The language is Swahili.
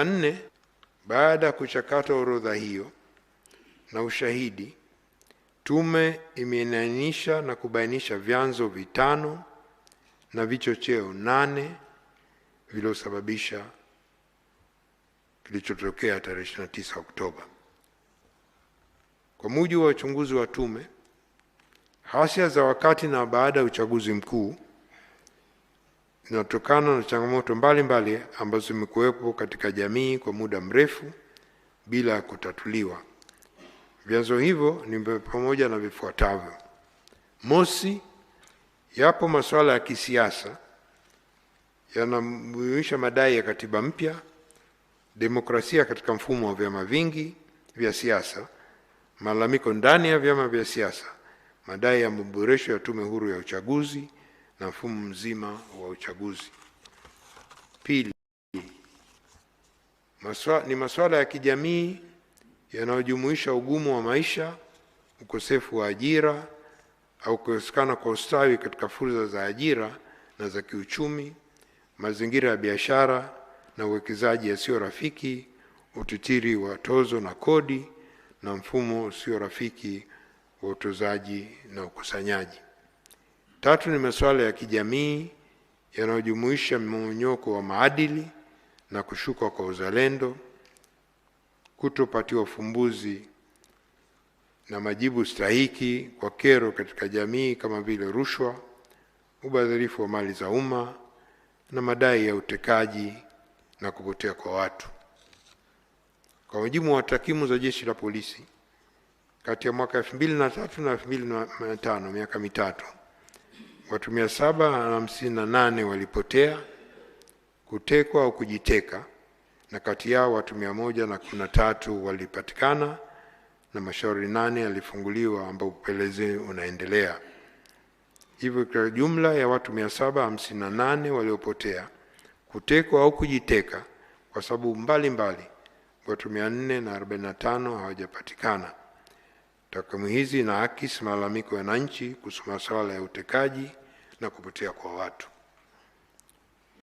4, baada ya kuchakata orodha hiyo na ushahidi, tume imeainisha na kubainisha vyanzo 5 na vichocheo 8 vilivyosababisha kilichotokea tarehe 29 Oktoba. Kwa mujibu wa uchunguzi wa tume, ghasia za wakati na baada ya uchaguzi mkuu zinatokana na changamoto mbalimbali ambazo zimekuwepo katika jamii kwa muda mrefu bila kutatuliwa. Vyanzo hivyo ni pamoja na vifuatavyo. Mosi, yapo masuala ya kisiasa yanamjulisha madai ya katiba mpya, demokrasia katika mfumo wa vyama vingi vya siasa, malalamiko ndani ya vyama vya siasa, madai ya maboresho ya tume huru ya uchaguzi na mfumo mzima wa uchaguzi. Pili, ni masuala ya kijamii yanayojumuisha ugumu wa maisha, ukosefu wa ajira au kukosekana kwa ustawi katika fursa za ajira na za kiuchumi, mazingira ya biashara na uwekezaji yasiyo rafiki, utitiri wa tozo na kodi na mfumo usio rafiki wa utozaji na ukusanyaji. Tatu, ni masuala ya kijamii yanayojumuisha mmomonyoko wa maadili na kushuka kwa uzalendo, kutopatiwa ufumbuzi na majibu stahiki kwa kero katika jamii kama vile rushwa, ubadhirifu wa mali za umma na madai ya utekaji na kupotea kwa watu. Kwa mujibu wa takwimu za Jeshi la Polisi, kati ya mwaka 2003 na 2005, miaka mitatu, watu 758 walipotea, kutekwa au kujiteka, na kati yao watu 113 walipatikana na mashauri 8 yalifunguliwa ambapo upelelezi unaendelea. Hivyo kwa jumla ya watu 758 waliopotea, kutekwa au kujiteka kwa sababu mbalimbali, watu 445 hawajapatikana. Takwimu hizi inaakisi malalamiko ya wananchi kuhusu masuala ya utekaji na kupotea kwa watu.